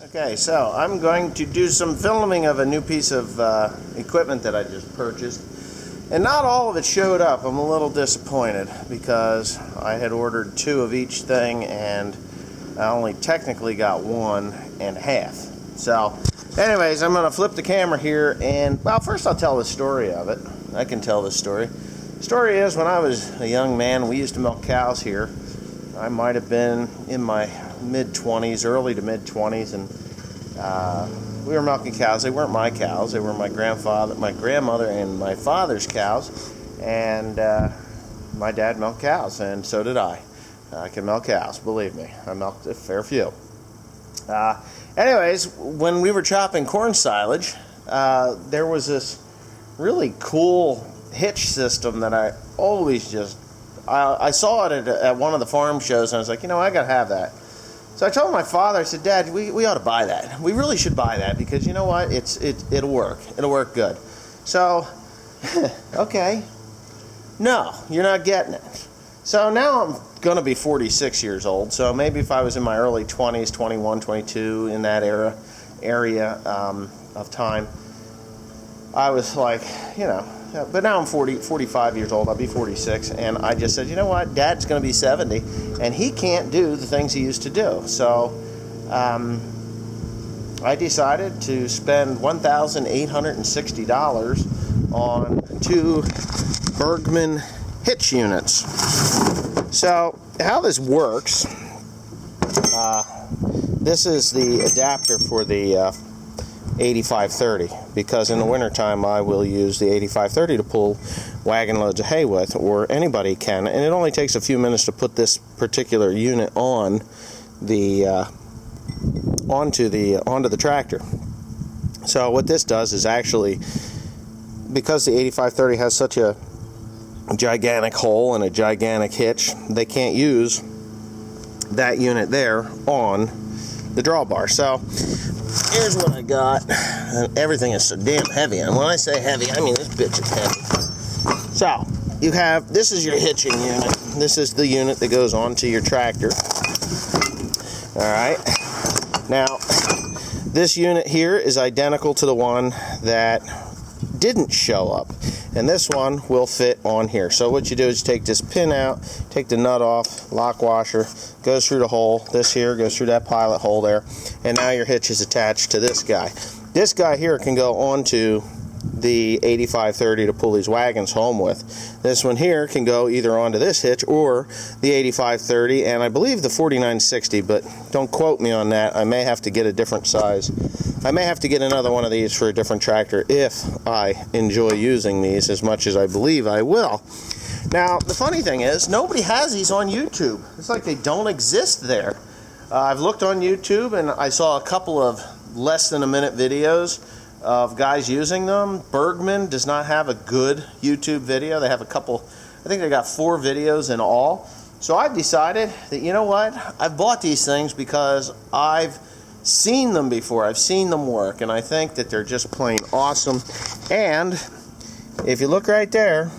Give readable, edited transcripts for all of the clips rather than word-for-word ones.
Okay, so I'm going to do some filming of a new piece of equipment that I just purchased. And not all of it showed up. I'm a little disappointed because I had ordered 2 of each thing and I only technically got 1 and a half. So, anyways, I'm going to flip the camera here and, well, first I'll tell the story of it. I can tell the story. The story is when I was a young man, we used to milk cows here. I might have been in my mid-20s, early to mid-20s, and we were milking cows. They weren't my cows. They were my grandmother, and my father's cows. And my dad milked cows, and so did I. I can milk cows, believe me. I milked a fair few. Anyways, when we were chopping corn silage, there was this really cool hitch system that I always I saw it at one of the farm shows, and I was like, I got to have that. So I told my father, I said, Dad, we ought to buy that. We really should buy that because you know what? It'll work. It'll work good. So, okay. No, you're not getting it. So now I'm going to be 46 years old. So maybe if I was in my early 20s, 21, 22, in that area of time, I was like, but now I'm 45 years old. I'll be 46. And I just said, you know what? Dad's going to be 70. And he can't do the things he used to do. So I decided to spend $1,860 on 2 Bergmann hitch units. So how this works, this is the adapter for the 8530, because in the wintertime I will use the 8530 to pull wagon loads of hay with, or anybody can, and it only takes a few minutes to put this particular unit on the onto the tractor. So what this does is actually, because the 8530 has such a gigantic hole and a gigantic hitch, they can't use that unit there on the drawbar. So here's what I got, and everything is so damn heavy, and when I say heavy, I mean this bitch is heavy. So, this is your hitching unit. This is the unit that goes onto your tractor. Alright, now, this unit here is identical to the one that didn't show up, and this one will fit on here. So what you do is you take this pin out, take the nut off, lock washer, goes through the hole, this here goes through that pilot hole there, and now your hitch is attached to this guy. This guy here can go onto the 8530 to pull these wagons home with. This one here can go either onto this hitch or the 8530, and I believe the 4960, but don't quote me on that. I may have to get a different size. I may have to get another one of these for a different tractor if I enjoy using these as much as I believe I will. Now, the funny thing is, nobody has these on YouTube. It's like they don't exist there. I've looked on YouTube and I saw a couple of less than a minute videos of guys using them. Bergmann does not have a good YouTube video. They have a couple, I think they got 4 videos in all. So I've decided that, you know what, I've bought these things because I've seen them before. I've seen them work, and I think that they're just plain awesome. And if you look right there,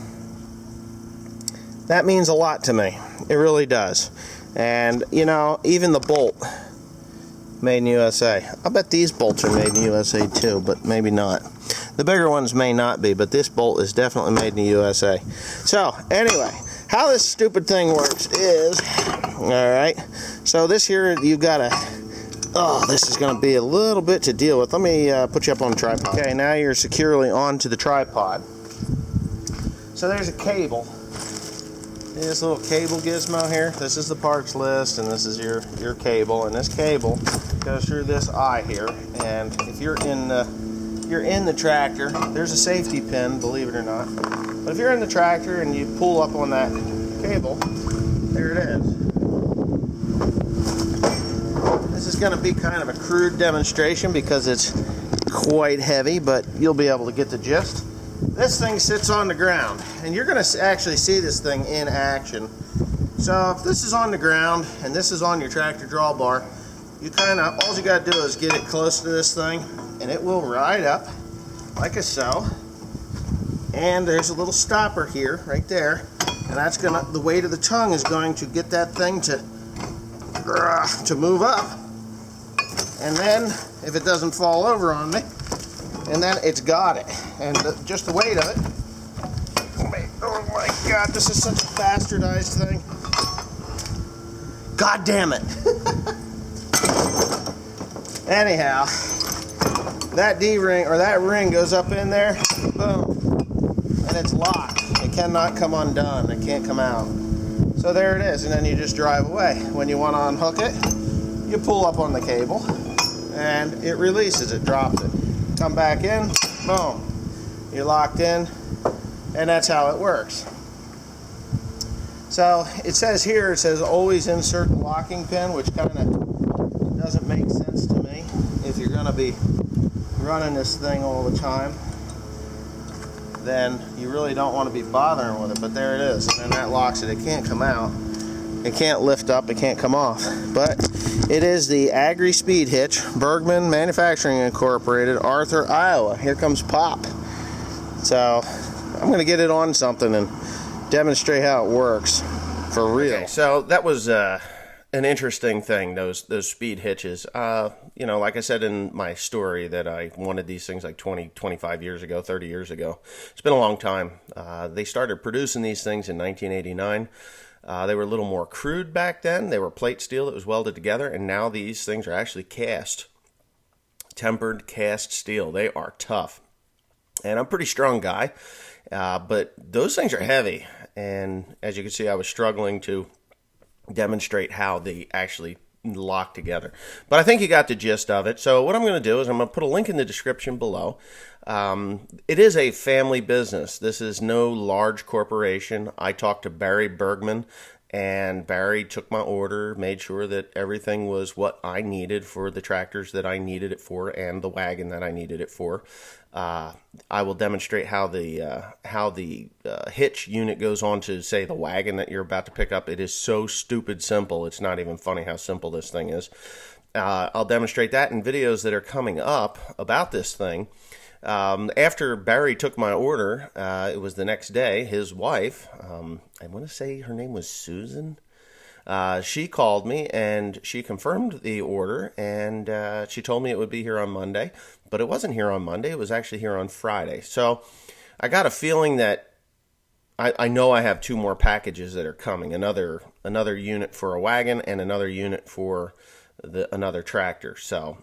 that means a lot to me. It really does. And even the bolt, made in USA. I bet these bolts are made in USA too, but maybe not. The bigger ones may not be, but this bolt is definitely made in the USA. So anyway, how this stupid thing works is, alright, so this here, you've got to, this is going to be a little bit to deal with. Let me put you up on the tripod. Okay, now you're securely onto the tripod. So there's a cable. This little cable gizmo here. This is the parts list, and this is your cable, and this cable goes through this eye here. And if you're in the tractor, there's a safety pin, believe it or not. But if you're in the tractor and you pull up on that cable, there it is. This is going to be kind of a crude demonstration because it's quite heavy, but you'll be able to get the gist. This thing sits on the ground, and you're going to actually see this thing in action. So if this is on the ground and this is on your tractor drawbar, all you got to do is get it close to this thing, and it will ride up like so. And there's a little stopper here, right there, and that's the weight of the tongue is going to get that thing to move up. And then, if it doesn't fall over on me, and then it's got it. And just the weight of it. Oh my God, this is such a bastardized thing. God damn it. Anyhow, that D-ring, or that ring goes up in there, boom, and it's locked. It cannot come undone. It can't come out. So there it is, and then you just drive away. When you want to unhook it, you pull up on the cable, and it releases it, drops it. Come back in, boom, you're locked in, and that's how it works. So it says here, it says always insert the locking pin, which kind of doesn't make sense to me if you're going to be running this thing all the time. Then you really don't want to be bothering with it, but there it is, and then that locks it. It can't come out, it can't lift up, it can't come off. But it is the Agri Speed Hitch, Bergman Manufacturing Incorporated, Arthur, Iowa. Here comes Pop. So I'm going to get it on something and demonstrate how it works for real. Okay, so that was an interesting thing, those speed hitches. You know, like I said in my story that I wanted these things like 20, 25 years ago, 30 years ago. It's been a long time. They started producing these things in 1989. They were a little more crude back then. They were plate steel that was welded together, and now these things are actually cast, tempered cast steel. They are tough. And I'm a pretty strong guy, but those things are heavy. And as you can see, I was struggling to demonstrate how they actually lock together. But I think you got the gist of it. So what I'm going to do is I'm going to put a link in the description below. It is a family business. This is no large corporation. I talked to Barry Bergman, and Barry took my order, made sure that everything was what I needed for the tractors that I needed it for and the wagon that I needed it for. I will demonstrate how the hitch unit goes on to, say, the wagon that you're about to pick up. It is so stupid simple. It's not even funny how simple this thing is. I'll demonstrate that in videos that are coming up about this thing. After Barry took my order, it was the next day, his wife, I want to say her name was Susan, she called me and she confirmed the order, and she told me it would be here on Monday, but it wasn't here on Monday. It was actually here on Friday. So I got a feeling that I know I have two more packages that are coming, another unit for a wagon and another unit for another tractor. So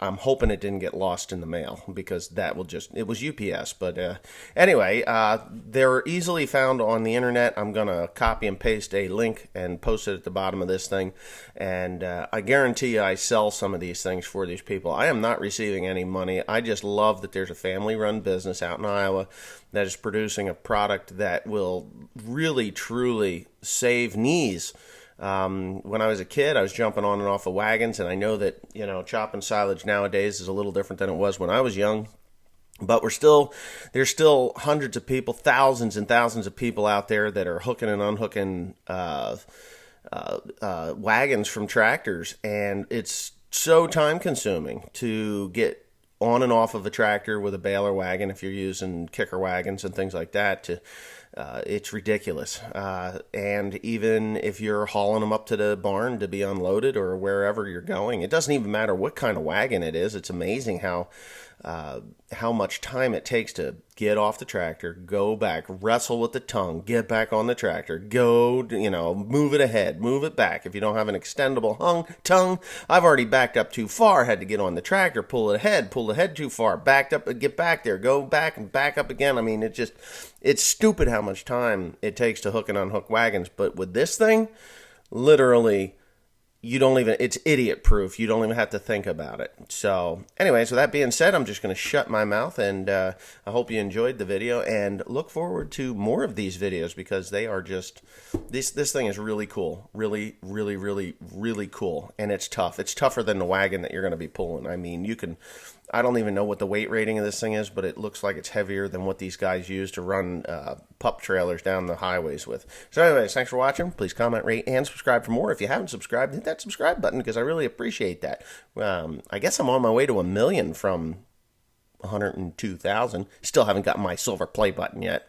I'm hoping it didn't get lost in the mail, because that will it was UPS. But anyway, they're easily found on the internet. I'm going to copy and paste a link and post it at the bottom of this thing. And I guarantee you I sell some of these things for these people. I am not receiving any money. I just love that there's a family-run business out in Iowa that is producing a product that will really, truly save knees. When I was a kid, I was jumping on and off of wagons, and I know that, you know, chopping silage nowadays is a little different than it was when I was young. But there's still hundreds of people, thousands and thousands of people out there that are hooking and unhooking wagons from tractors, and it's so time consuming to get on and off of a tractor with a baler wagon if you're using kicker wagons and things like that. It's ridiculous. And even if you're hauling them up to the barn to be unloaded or wherever you're going, it doesn't even matter what kind of wagon it is. It's amazing how much time it takes to get off the tractor, go back, wrestle with the tongue, get back on the tractor, go, move it ahead, move it back. If you don't have an extendable tongue, I've already backed up too far, had to get on the tractor, pull the head too far, backed up, get back there, go back and back up again. I mean, it's stupid how much time it takes to hook and unhook wagons. But with this thing, literally, it's idiot proof. You don't even have to think about it. So anyways, with that being said, I'm just going to shut my mouth, and I hope you enjoyed the video, and look forward to more of these videos, because they are just, this thing is really cool. Really, really, really, really cool. And it's tough. It's tougher than the wagon that you're going to be pulling. I mean, I don't even know what the weight rating of this thing is, but it looks like it's heavier than what these guys use to run pup trailers down the highways with. So anyways, thanks for watching. Please comment, rate, and subscribe for more. If you haven't subscribed, hit that subscribe button, because I really appreciate that. I guess I'm on my way to 1 million from 102,000. Still haven't got my silver play button yet.